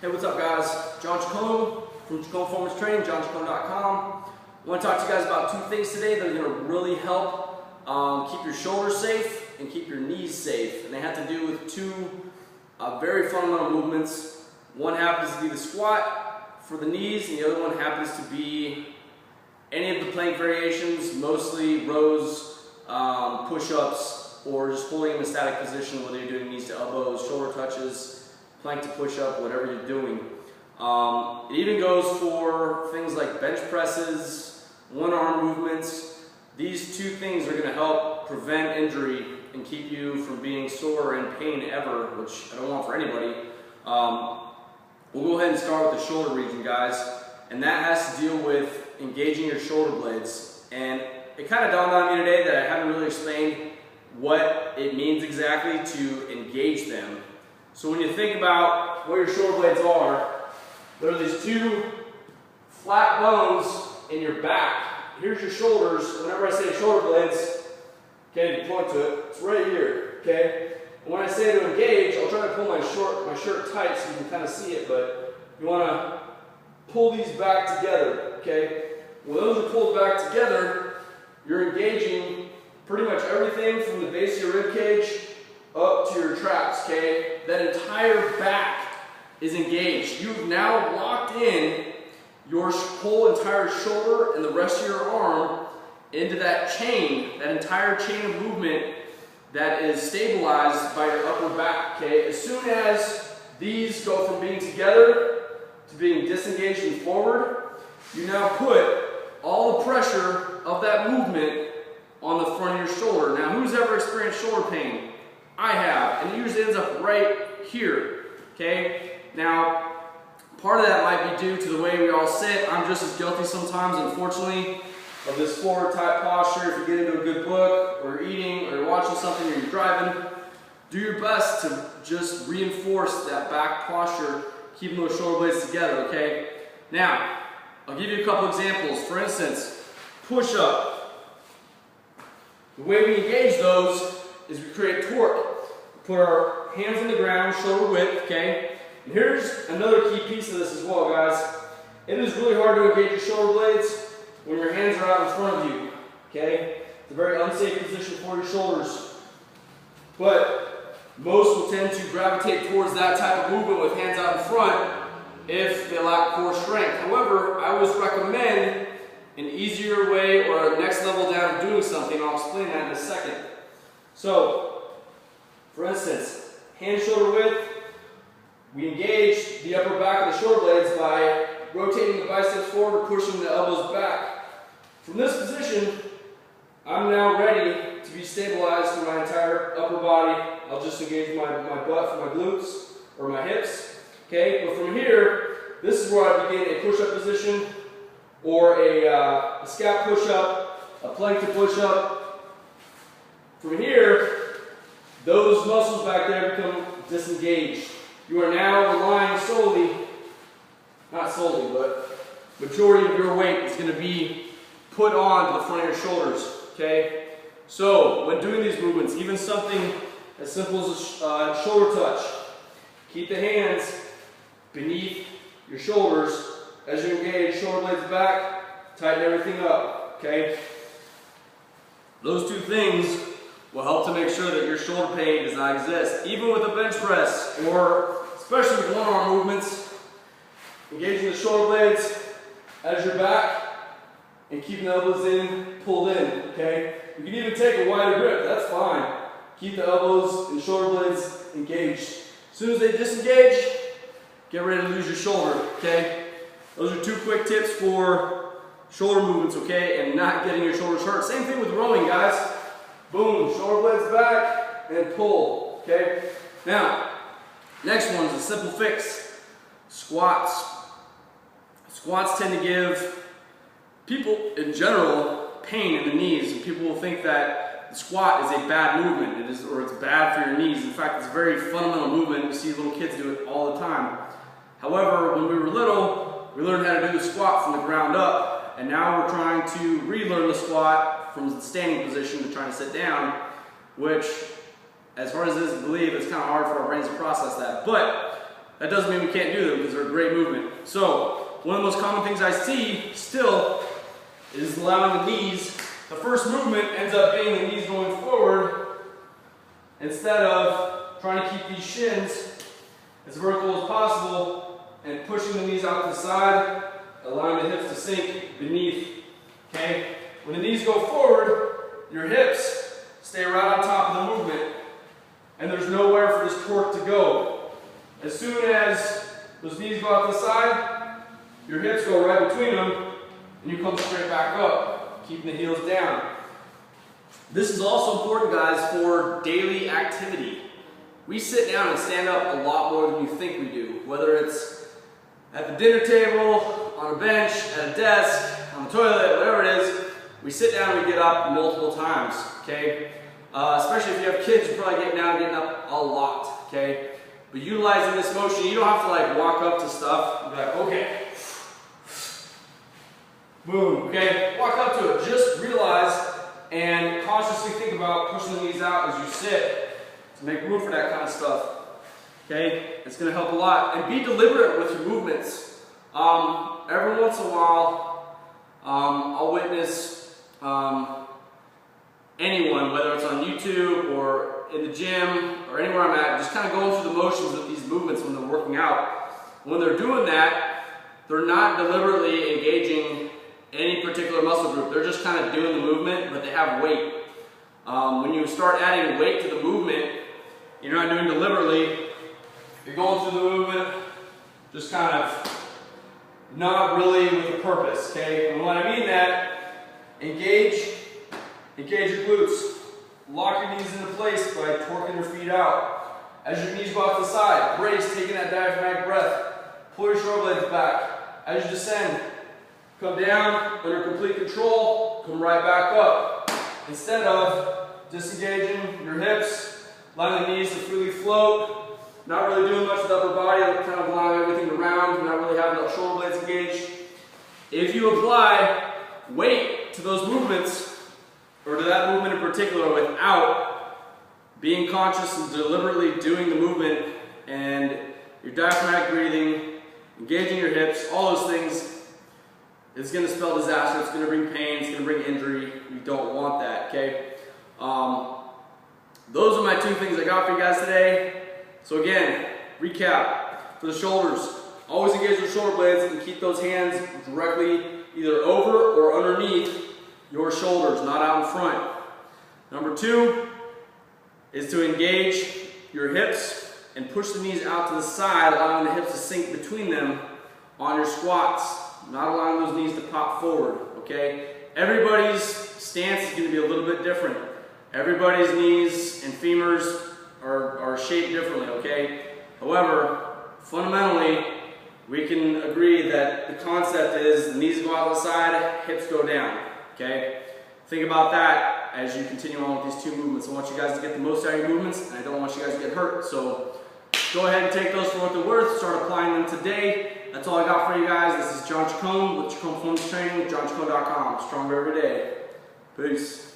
Hey, what's up guys? John Chacon from Chacon Performance Training, johnchacon.com. I want to talk to you guys about two things today that are going to really help keep your shoulders safe and keep your knees safe. And they have to do with two very fundamental movements. One happens to be the squat for the knees, and the other one happens to be any of the plank variations, mostly rows, push-ups, or just holding in a static position, whether you're doing knees to elbows, shoulder touches, plank to push-up, whatever you're doing. It even goes for things like bench presses, one-arm movements. These two things are going to help prevent injury and keep you from being sore or in pain ever, which I don't want for anybody. We'll go ahead and start with the shoulder region, guys, and that has to deal with engaging your shoulder blades. And it kind of dawned on me today that I haven't really explained what it means exactly to engage them. So when you think about what your shoulder blades are, there are these two flat bones in your back. Here's your shoulders. Whenever I say shoulder blades, okay, you point to it, it's right here, okay? And when I say to engage, I'll try to pull my shirt tight so you can kind of see it, but you want to pull these back together, okay? When those are pulled back together, you're engaging pretty much everything from the base of your rib cage up to your traps, okay? That entire back is engaged. You've now locked in your whole entire shoulder and the rest of your arm into that chain, that entire chain of movement that is stabilized by your upper back, okay? As soon as these go from being together to being disengaged and forward, you now put all the pressure of that movement on the front of your shoulder. Now, who's ever experienced shoulder pain? I have, and it usually ends up right here, okay? Now, part of that might be due to the way we all sit. I'm just as guilty sometimes, unfortunately, of this forward type posture. If you get into a good book, or you're eating, or you're watching something, or you're driving, do your best to just reinforce that back posture, keeping those shoulder blades together, okay? Now, I'll give you a couple examples. For instance, push-up. The way we engage those is we create torque. We put our hands on the ground, shoulder width, okay? And here's another key piece of this as well, guys. It is really hard to engage your shoulder blades when your hands are out in front of you, okay? It's a very unsafe position for your shoulders. But most will tend to gravitate towards that type of movement with hands out in front if they lack core strength. However, I always recommend an easier way or a next level down of doing something. I'll explain that in a second. So, for instance, hand-shoulder width, we engage the upper back of the shoulder blades by rotating the biceps forward or pushing the elbows back. From this position, I'm now ready to be stabilized for my entire upper body. I'll just engage my butt for my glutes or my hips. Okay, but from here, this is where I begin a push-up position or a scap push-up, a plank to push-up. From here, those muscles back there become disengaged. You are now relying solely, not solely, but majority of your weight is going to be put on to the front of your shoulders, okay? So, when doing these movements, even something as simple as a shoulder touch, keep the hands beneath your shoulders as you engage, shoulder blades back, tighten everything up, okay? Those two things will help to make sure that your shoulder pain does not exist. Even with a bench press, or especially with one-arm movements, engaging the shoulder blades as your back and keeping the elbows pulled in, okay? You can even take a wider grip, that's fine. Keep the elbows and shoulder blades engaged. As soon as they disengage, get ready to lose your shoulder, okay? Those are two quick tips for shoulder movements, okay, and not getting your shoulders hurt. Same thing with rowing, guys. Boom, shoulder blades back, and pull, okay? Now, next one is a simple fix, squats. Squats tend to give people, in general, pain in the knees, and people will think that the squat is a bad movement, or it's bad for your knees. In fact, it's a very fundamental movement. You see little kids do it all the time. However, when we were little, we learned how to do the squat from the ground up, and now we're trying to relearn the squat from the standing position to trying to sit down, which, as hard as it is to believe, it's kind of hard for our brains to process that. But that doesn't mean we can't do them because they're a great movement. So one of the most common things I see still is allowing the knees. The first movement ends up being the knees going forward instead of trying to keep these shins as vertical as possible and pushing the knees out to the side, allowing the hips to sink beneath. Okay? When the knees go forward, your hips stay right on top of the movement, and there's nowhere for this torque to go. As soon as those knees go out to the side, your hips go right between them, and you come straight back up, keeping the heels down. This is also important, guys, for daily activity. We sit down and stand up a lot more than you think we do, whether it's at the dinner table, on a bench, at a desk, on the toilet, whatever it is. We sit down and we get up multiple times, okay? Especially if you have kids, you're probably getting up a lot, okay? But utilizing this motion, you don't have to like walk up to stuff and be like, okay, boom, okay? Walk up to it. Just realize and consciously think about pushing the knees out as you sit to make room for that kind of stuff, okay? It's going to help a lot. And be deliberate with your movements. Every once in a while, I'll witness anyone, whether it's on YouTube or in the gym or anywhere I'm at, just kind of going through the motions of these movements when they're working out. When they're doing that, they're not deliberately engaging any particular muscle group. They're just kind of doing the movement, but they have weight. When you start adding weight to the movement, you're not doing deliberately. You're going through the movement, just kind of not really with a purpose, okay? And when I mean that, engage your glutes. Lock your knees into place by torquing your feet out. As your knees go off the side, brace, taking that diaphragmatic breath. Pull your shoulder blades back. As you descend, come down under complete control, come right back up. Instead of disengaging your hips, allowing the knees to freely float, not really doing much with the upper body, kind of allowing everything around, not really having the shoulder blades engaged. If you apply weight to those movements, or to that movement in particular, without being conscious and deliberately doing the movement, and your diaphragmatic breathing, engaging your hips, all those things, it's going to spell disaster. It's going to bring pain. It's going to bring injury. You don't want that, okay? Those are my two things I got for you guys today. So again, recap for the shoulders. Always engage the shoulder blades and keep those hands directly either over or underneath your shoulders, not out in front. Number two is to engage your hips and push the knees out to the side, allowing the hips to sink between them on your squats, not allowing those knees to pop forward, okay? Everybody's stance is going to be a little bit different. Everybody's knees and femurs are shaped differently, okay? However, fundamentally, we can agree that the concept is the knees go out to the side, hips go down. Okay? Think about that as you continue on with these two movements. I want you guys to get the most out of your movements, and I don't want you guys to get hurt. So go ahead and take those for what they're worth. Start applying them today. That's all I got for you guys. This is John Chacon with Chacon Performance Training with JohnChacon.com. Stronger every day. Peace.